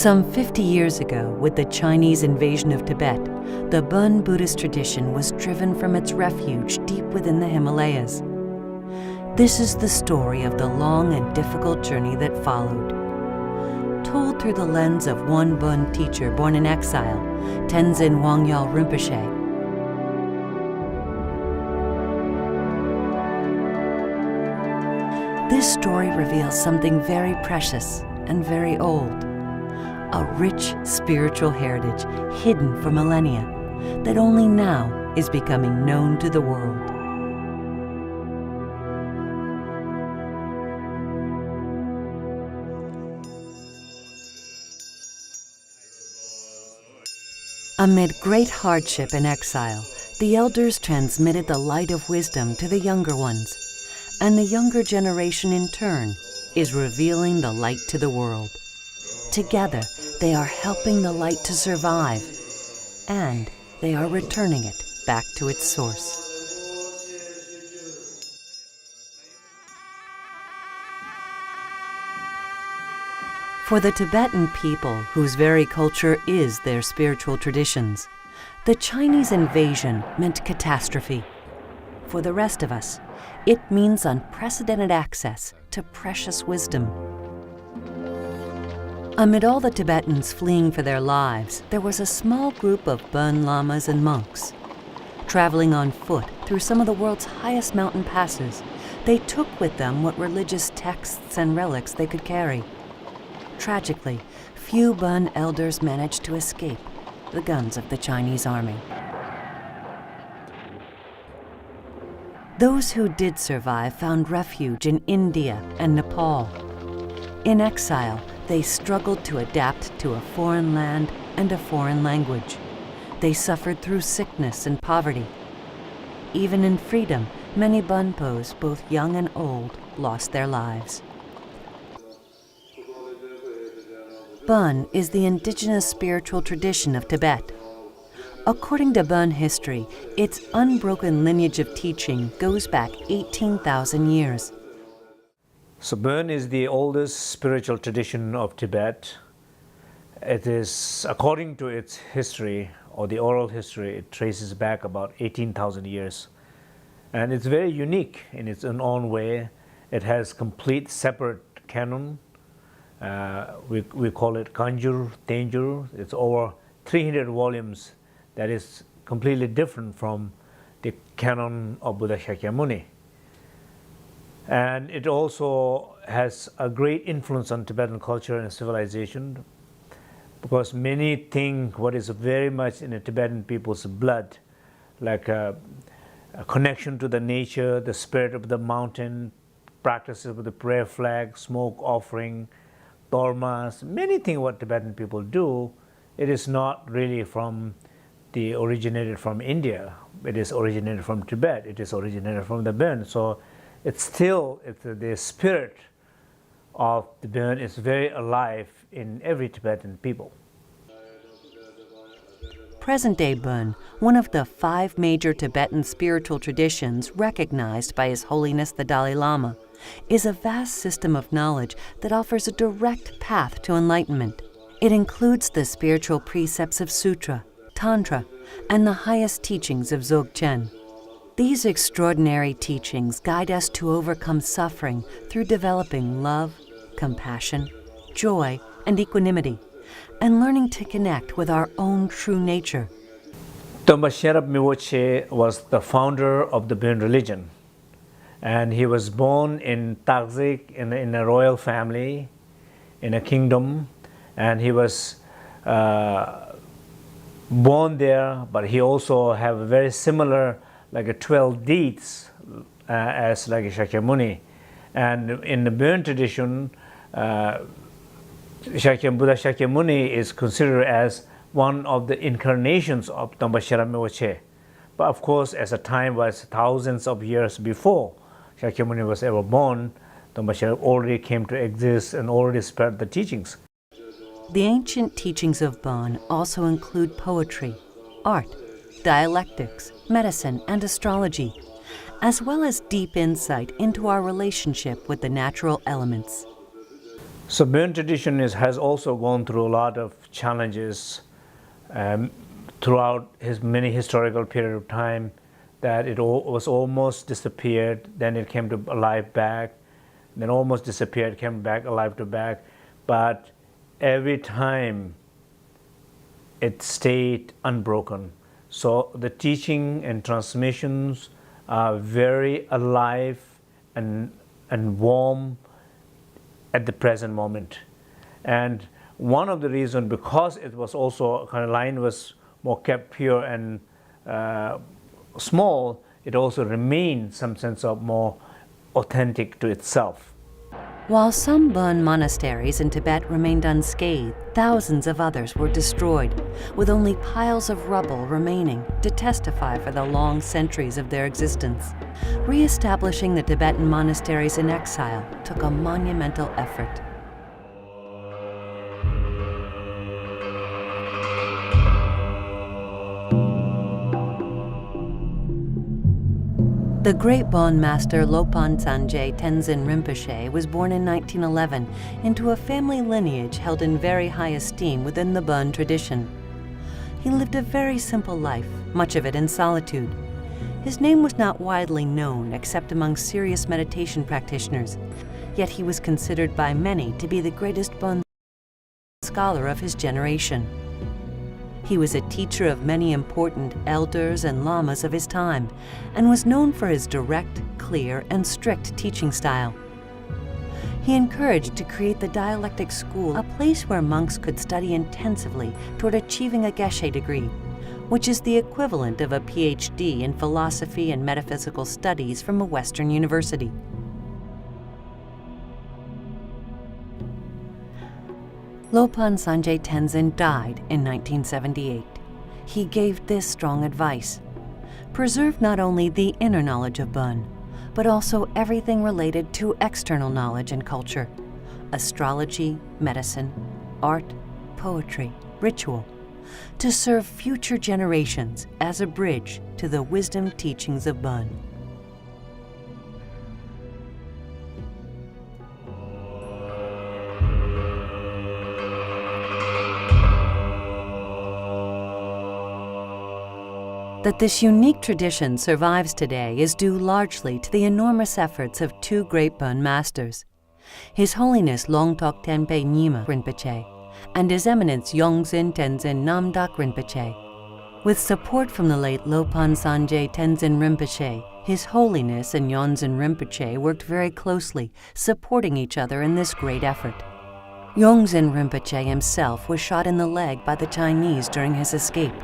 Some 50 years ago, with the Chinese invasion of Tibet, the Bon Buddhist tradition was driven from its refuge deep within the Himalayas. This is the story of the long and difficult journey that followed. Told through the lens of one Bon teacher born in exile, Tenzin Wangyal Rinpoche. This story reveals something very precious and very old. A rich spiritual heritage hidden for millennia that only now is becoming known to the world. Amid great hardship and exile, the elders transmitted the light of wisdom to the younger ones, and the younger generation in turn is revealing the light to the world. Together, they are helping the light to survive, and they are returning it back to its source. For the Tibetan people, whose very culture is their spiritual traditions, the Chinese invasion meant catastrophe. For the rest of us, it means unprecedented access to precious wisdom. Amid all the Tibetans fleeing for their lives, there was a small group of Bon lamas and monks. Traveling on foot through some of the world's highest mountain passes, they took with them what religious texts and relics they could carry. Tragically, few Bon elders managed to escape the guns of the Chinese army. Those who did survive found refuge in India and Nepal. In exile, they struggled to adapt to a foreign land and a foreign language. They suffered through sickness and poverty. Even in freedom, many Bonpos, both young and old, lost their lives. Bon is the indigenous spiritual tradition of Tibet. According to Bon history, its unbroken lineage of teaching goes back 18,000 years. So Bon is the oldest spiritual tradition of Tibet. It is, according to its history, or the oral history, it traces back about 18,000 years. And it's very unique in its own way. It has complete separate canon. We call it Kanjur, Tenjur. It's over 300 volumes that is completely different from the canon of Buddha Shakyamuni. And it also has a great influence on Tibetan culture and civilization, because many think what is very much in the Tibetan people's blood, like a connection to the nature, the spirit of the mountain, practices with the prayer flag, smoke offering, dharmas, many things what Tibetan people do, it is not really originated from India. It is originated from Tibet. It is originated from the Bon. So it's the spirit of the Bon is very alive in every Tibetan people. Present-day Bon, one of the 5 major Tibetan spiritual traditions recognized by His Holiness the Dalai Lama, is a vast system of knowledge that offers a direct path to enlightenment. It includes the spiritual precepts of Sutra, Tantra, and the highest teachings of Dzogchen. These extraordinary teachings guide us to overcome suffering through developing love, compassion, joy, and equanimity, and learning to connect with our own true nature. Tomba Sherab Miwoche was the founder of the Bon religion. And he was born in Tagzik in a royal family, in a kingdom. And he was born there, but he also have a very similar, like a 12 deeds as like a Shakyamuni. And in the Bon tradition, Buddha Shakyamuni is considered as one of the incarnations of Tomba Sherab Miwoche. But of course, as the time was thousands of years before Shakyamuni was ever born, Tomba Sherab already came to exist and already spread the teachings. The ancient teachings of Bon also include poetry, art, dialectics, medicine, and astrology, as well as deep insight into our relationship with the natural elements. So Burn tradition has also gone through a lot of challenges throughout his many historical period of time, that it was almost disappeared, then it came to alive back, then almost disappeared, came back alive to back, but every time it stayed unbroken. So the teaching and transmissions are very alive and warm at the present moment. And one of the reasons, because it was also kind of line was more kept pure and small, it also remained some sense of more authentic to itself. While some Bon monasteries in Tibet remained unscathed, thousands of others were destroyed, with only piles of rubble remaining to testify for the long centuries of their existence. Re-establishing the Tibetan monasteries in exile took a monumental effort. The great Bon master Lopan Sanjay Tenzin Rinpoche was born in 1911 into a family lineage held in very high esteem within the Bon tradition. He lived a very simple life, much of it in solitude. His name was not widely known except among serious meditation practitioners, yet he was considered by many to be the greatest Bon scholar of his generation. He was a teacher of many important elders and lamas of his time, and was known for his direct, clear, and strict teaching style. He encouraged to create the dialectic school, a place where monks could study intensively toward achieving a geshe degree, which is the equivalent of a PhD in philosophy and metaphysical studies from a Western university. Lopan Sanjay Tenzin died in 1978. He gave this strong advice: preserve not only the inner knowledge of Bon, but also everything related to external knowledge and culture: astrology, medicine, art, poetry, ritual, to serve future generations as a bridge to the wisdom teachings of Bon. That this unique tradition survives today is due largely to the enormous efforts of two great Bon masters, His Holiness Longtok Tenpe Nyima Rinpoche and His Eminence Yongzin Tenzin Namdak Rinpoche. With support from the late Lopan Sanjay Tenzin Rinpoche, His Holiness and Yongzin Rinpoche worked very closely, supporting each other in this great effort. Yongzin Rinpoche himself was shot in the leg by the Chinese during his escape.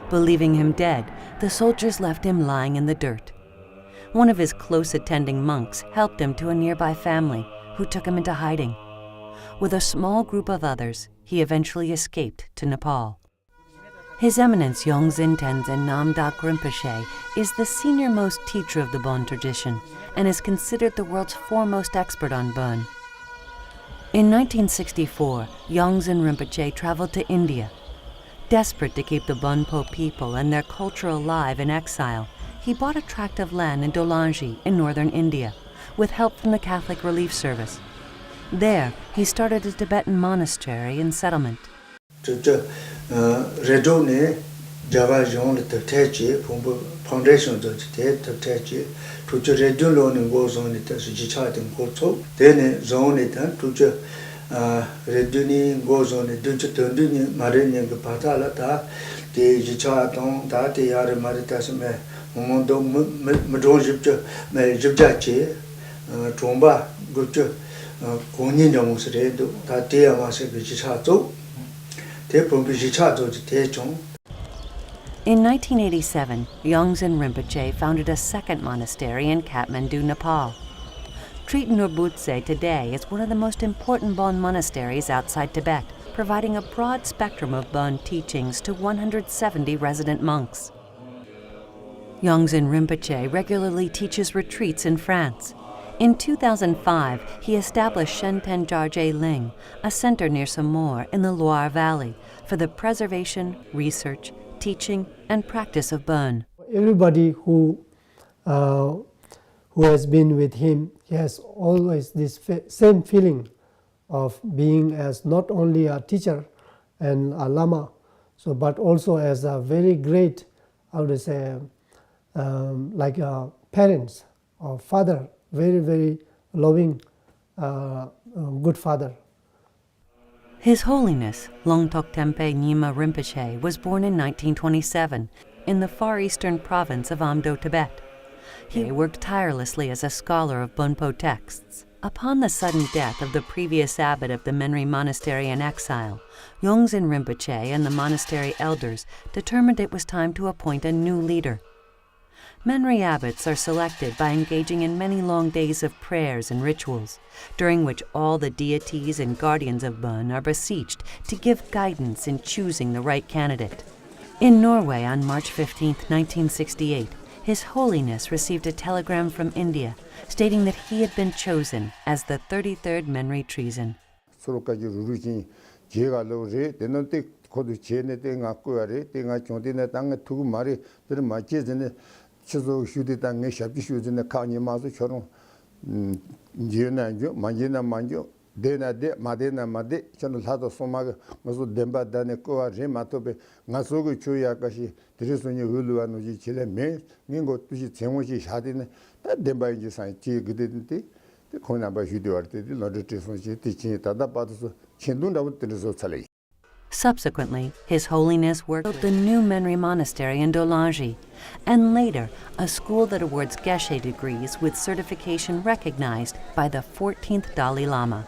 Believing him dead, the soldiers left him lying in the dirt. One of his close attending monks helped him to a nearby family, who took him into hiding. With a small group of others, he eventually escaped to Nepal. His Eminence Yongzin Tenzin Namdak Rinpoche is the senior-most teacher of the Bon tradition and is considered the world's foremost expert on Bon. In 1964, Yongzin Rinpoche traveled to India. Desperate to keep the Bonpo people and their culture alive in exile, he bought a tract of land in Dolangi in northern India, with help from the Catholic Relief Service. There, he started a Tibetan monastery and settlement. Reduni gozoni dunchu tunduni marini patala ta de jicha don da de yare maritas me mondo mdonjipcho me jibjache tromba gupcho gonin jamusre do ta de amase jicha zo de pombi jicha zo de chong. In 1987, Yongzin Rinpoche founded a second monastery in Kathmandu, Nepal. Tritanur Butse today is one of the most important Bon monasteries outside Tibet, providing a broad spectrum of Bon teachings to 170 resident monks. Yongzin Rinpoche regularly teaches retreats in France. In 2005, he established Shenten Jarje Ling, a center near Saumur in the Loire Valley, for the preservation, research, teaching, and practice of Bon. Everybody who has been with him, he has always this same feeling of being as not only a teacher and a lama, but also as a very great, I would say, like parents or father, very, very loving, good father. His Holiness Longtok Tempe Nyima Rinpoche was born in 1927 in the far eastern province of Amdo, Tibet. He worked tirelessly as a scholar of Bonpo texts. Upon the sudden death of the previous abbot of the Menri Monastery in exile, Yongzin Rinpoche and the monastery elders determined it was time to appoint a new leader. Menri abbots are selected by engaging in many long days of prayers and rituals, during which all the deities and guardians of Bön are beseeched to give guidance in choosing the right candidate. In Norway on March 15, 1968, His Holiness received a telegram from India stating that he had been chosen as the 33rd Menri Treason. Dena de madena made channel hado somaga maso demba dane ko re matobe ngaso go chuya kashi diresonye huluwa no ji chile me ningo tuji chemoji shadine ta demba inji sai chi gidente te kona ba jude warte di no de sonje ti chi tada pato chendun da utreso chale. Subsequently, His Holiness worked at the new Menri Monastery in Dolangi, and later a school that awards Geshe degrees with certification recognized by the 14th Dalai Lama.